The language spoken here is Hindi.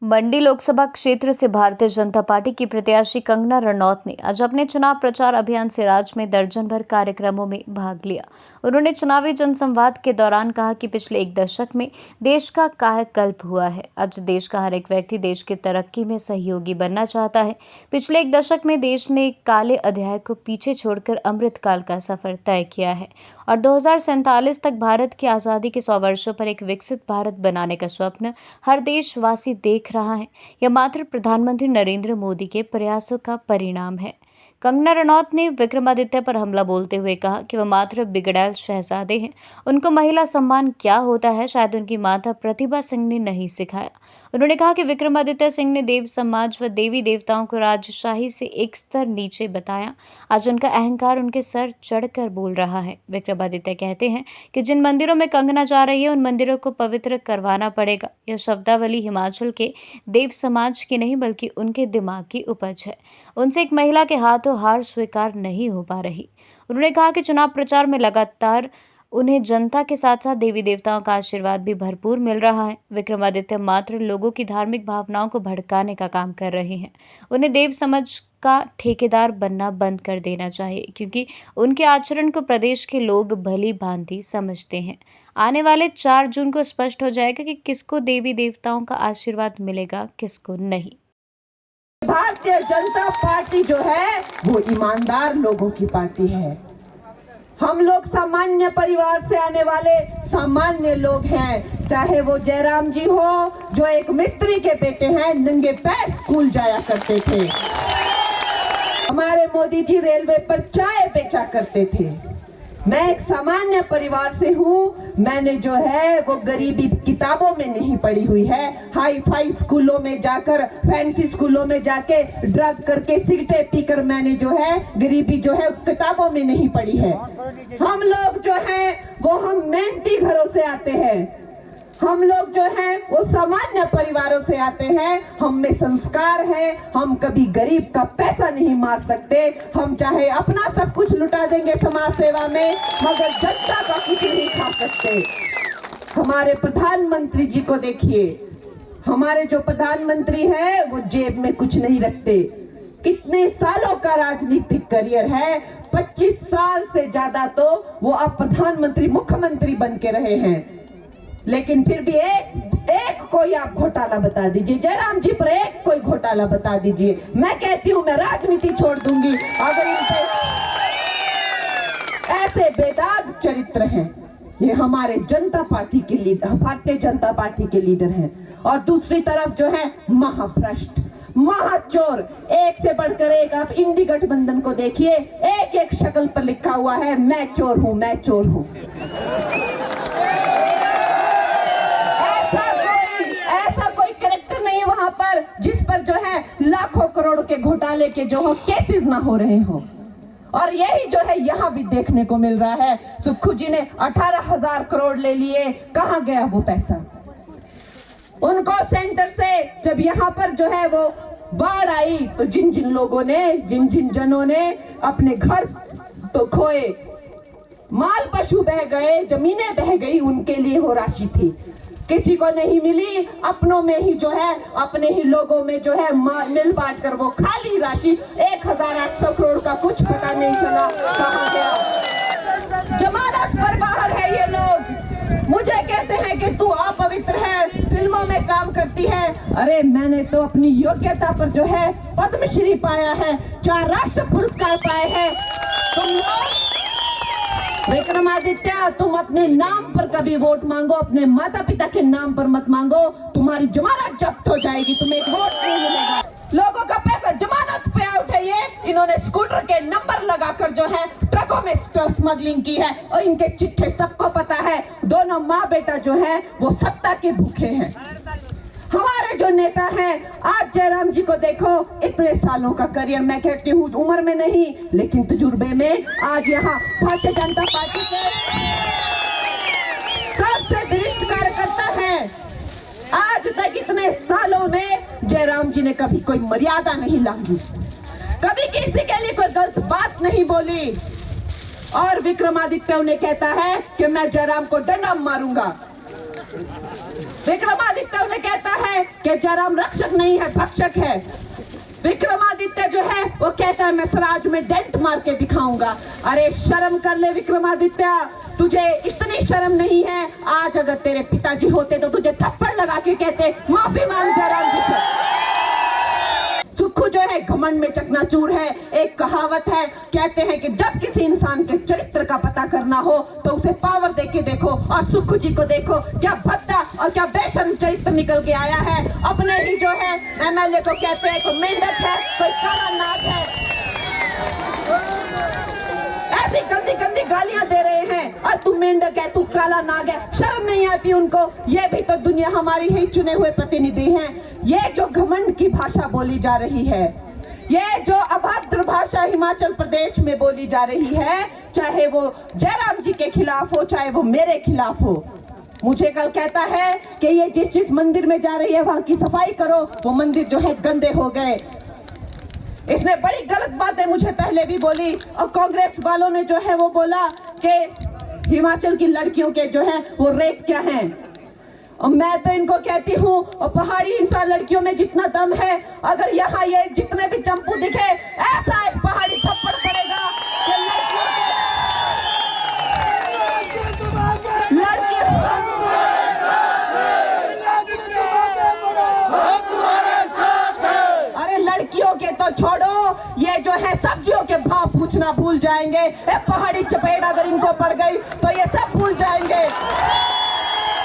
मंडी लोकसभा क्षेत्र से भारतीय जनता पार्टी की प्रत्याशी कंगना रनौत ने आज अपने चुनाव प्रचार अभियान से राज्य में दर्जन भर कार्यक्रमों में भाग लिया। उन्होंने चुनावी जनसंवाद के दौरान कहा कि पिछले एक दशक में देश का कायाकल्प हुआ है। आज देश का हर एक व्यक्ति देश की तरक्की में सहयोगी बनना चाहता है। पिछले एक दशक में देश ने एक काले अध्याय को पीछे छोड़कर अमृतकाल का सफर तय किया है और 2047 तक भारत की आज़ादी के 100 वर्षों पर एक विकसित भारत बनाने का स्वप्न हर देशवासी देख रहा है। यह मात्र प्रधानमंत्री नरेंद्र मोदी के प्रयासों का परिणाम है। कंगना रनौत ने विक्रमादित्य पर हमला बोलते हुए कहा कि वह मात्र बिगड़ैल शहजादे हैं। उनको महिला सम्मान क्या होता है शायद उनकी माता प्रतिभा सिंह ने नहीं सिखाया। उन्होंने कहा कि विक्रमादित्य सिंह ने देव समाज व देवी देवताओं को राजशाही से एक स्तर नीचे बताया। आज उनका अहंकार उनके सर चढ़कर बोल रहा है। विक्रमादित्य कहते हैं कि जिन मंदिरों में कंगना जा रही है उन मंदिरों को पवित्र करवाना पड़ेगा। यह शब्दावली हिमाचल के देव समाज की नहीं बल्कि उनके दिमाग की उपज है। उनसे एक महिला के हाथों हार स्वीकार नहीं हो पा रही। उन्होंने कहा कि चुनाव प्रचार में लगातार उन्हें जनता के साथ साथ देवी देवताओं का आशीर्वाद भी भरपूर मिल रहा है। विक्रमादित्य मात्र लोगों की धार्मिक भावनाओं को भड़काने का काम कर रहे हैं। उन्हें देव समाज का ठेकेदार बनना बंद कर देना चाहिए क्योंकि उनके आचरण को प्रदेश के लोग भली भांति समझते हैं। आने वाले 4 जून को स्पष्ट हो जाएगा कि किसको देवी देवताओं का आशीर्वाद मिलेगा, किसको नहीं। भारतीय जनता पार्टी जो है वो ईमानदार लोगों की पार्टी है। हम लोग सामान्य परिवार से आने वाले सामान्य लोग हैं, चाहे वो जयराम जी हो जो एक मिस्त्री के बेटे हैं, नंगे पैर स्कूल जाया करते थे। हमारे मोदी जी रेलवे पर चाय बेचा करते थे। मैं एक सामान्य परिवार से हूँ। मैंने जो है वो गरीबी किताबों में नहीं पढ़ी हुई है। हाई फाई स्कूलों में जाकर, फैंसी स्कूलों में जाके ड्रग करके सिगरेटें पीकर मैंने जो है गरीबी जो है किताबों में नहीं पढ़ी है। हम लोग जो है वो हम मेहनती घरों से आते हैं। हम लोग जो हैं वो सामान्य परिवारों से आते हैं। हम में संस्कार है। हम कभी गरीब का पैसा नहीं मार सकते। हम चाहे अपना सब कुछ लुटा देंगे समाज सेवा में, मगर जनता का कुछ नहीं खा सकते। हमारे प्रधानमंत्री जी को देखिए। हमारे जो प्रधानमंत्री है वो जेब में कुछ नहीं रखते। कितने सालों का राजनीतिक करियर है, 25 साल से ज्यादा तो वो अब प्रधानमंत्री मुख्यमंत्री बन के रहे हैं। लेकिन फिर भी एक कोई आप घोटाला बता दीजिए, जयराम जी पर एक कोई घोटाला बता दीजिए। मैं कहती हूँ मैं राजनीति छोड़ दूंगी अगर इन पे ऐसे बेदाग चरित्र हैं। ये हमारे जनता पार्टी के लीडर, भारतीय जनता पार्टी के लीडर हैं। और दूसरी तरफ जो है महाभ्रष्ट, महाचोर, एक से बढ़कर एक। आप इंडी गठबंधन को देखिए, एक एक शक्ल पर लिखा हुआ है मैं चोर हूं, मैं चोर हूं। ऐसा कोई कैरेक्टर नहीं वहां पर जिस पर जो है लाखों करोड़ के घोटाले के जो हो केसेस ना हो रहे हो। और यही जो है यहाँ भी देखने को मिल रहा है। सुक्खू जी ने 18,000 करोड़ ले लिए, कहाँ गया वो पैसा? उनको सेंटर से जब यहाँ पर जो है वो बाढ़ आई तो जिन जिन लोगों ने, जिन जिन जनों ने अपने घर तो खोए, माल पशु बह गए, जमीनें बह गई, उनके लिए वो राशि थी। किसी को नहीं मिली। अपनों में ही जो है, अपने ही लोगों में जो है मिल बांट कर वो खाली राशि 1,800 करोड़ का कुछ पता नहीं चला कहाँ गया। जमानत पर बाहर है ये लोग। मुझे कहते हैं कि तू अपवित्र है, फिल्मों में काम करती है। अरे मैंने तो अपनी योग्यता पर जो है पद्मश्री पाया है, 4 राष्ट्र पुरस्कार पाए हैं। तुम लोग विक्रमादित्य, तुम अपने नाम पर कभी वोट मांगो, अपने माता पिता के नाम पर मत मांगो। तुम्हारी जमानत जब्त हो जाएगी, तुम्हें एक वोट नहीं मिलेगा। लोगों का पैसा जमानत पे आउट है ये। इन्होंने स्कूटर के नंबर लगाकर जो है ट्रकों में स्मगलिंग की है और इनके चिट्ठे सबको पता है। दोनों माँ बेटा जो है वो सत्ता के भूखे हैं। हमारे जो नेता हैं, आज जयराम जी को देखो, इतने सालों का करियर, मैं कहती हूँ उम्र में नहीं लेकिन तजुर्बे में, आज यहाँ भारतीय जनता पार्टी के सबसे वरिष्ठ कार्यकर्ता हैं। आज तक इतने सालों में जयराम जी ने कभी कोई मर्यादा नहीं लांघी, कभी किसी के लिए कोई गलत बात नहीं बोली। और विक्रमादित्य उन्हें कहता है कि मैं जयराम को डंडा मारूंगा। विक्रमादित्य उन्हें कहता है कि जयराम रक्षक नहीं है, भक्षक है। विक्रमादित्य जो है वो कहता है मैं स्वराज में डेंट मार के दिखाऊंगा। अरे शर्म कर ले विक्रमादित्य, तुझे इतनी शर्म नहीं है। आज अगर तेरे पिताजी होते तो तुझे थप्पड़ लगा के कहते माफी मांग जयराम जी से। सुक्खू जो है घमंड में चकनाचूर है। एक कहावत है, कहते हैं कि जब किसी इंसान के चरित्र का पता करना हो तो उसे पावर देके देखो, और सुक्खू जी को देखो क्या भद्दा और क्या बेशर्म चरित्र निकल के आया है। अपने ही जो है एमएलए को कहते हैं कोई मेंढक है, कोई काला नाग है, ऐसी गंदी गंदी गालियां दे रहे हैं। और तू मेंढक है, तू काला नाग है, शर्म नहीं आती उनको? ये भी तो दुनिया हमारी ही चुने हुए प्रतिनिधि हैं। ये जो घमंड की भाषा बोली जा रही है, ये जो अभद्र भाषा हिमाचल प्रदेश में बोली जा रही है, चाहे वो जयराम जी के खिलाफ हो, चाहे वो मेरे खिलाफ हो। मुझे कल कहता है कि ये जिस मंदिर में जा रही है वहां की सफाई करो, वो मंदिर जो है गंदे हो गए। इसने बड़ी गलत बातें मुझे पहले भी बोली, और कांग्रेस वालों ने जो है वो बोला कि हिमाचल की लड़कियों के जो है वो रेट क्या हैं। और मैं तो इनको कहती हूँ, और पहाड़ी इंसान लड़कियों में जितना दम है, अगर यहाँ ये जितने भी चंपू दिखे, ऐसा एक पहाड़ी थप्पड़ पड़ेगा कि लड़कियों के तो छोड़ो, ये जो है सब्जियों के भाव पूछना भूल जाएंगे। पहाड़ी चपेट अगर इनको पड़ गई तो ये सब भूल जाएंगे।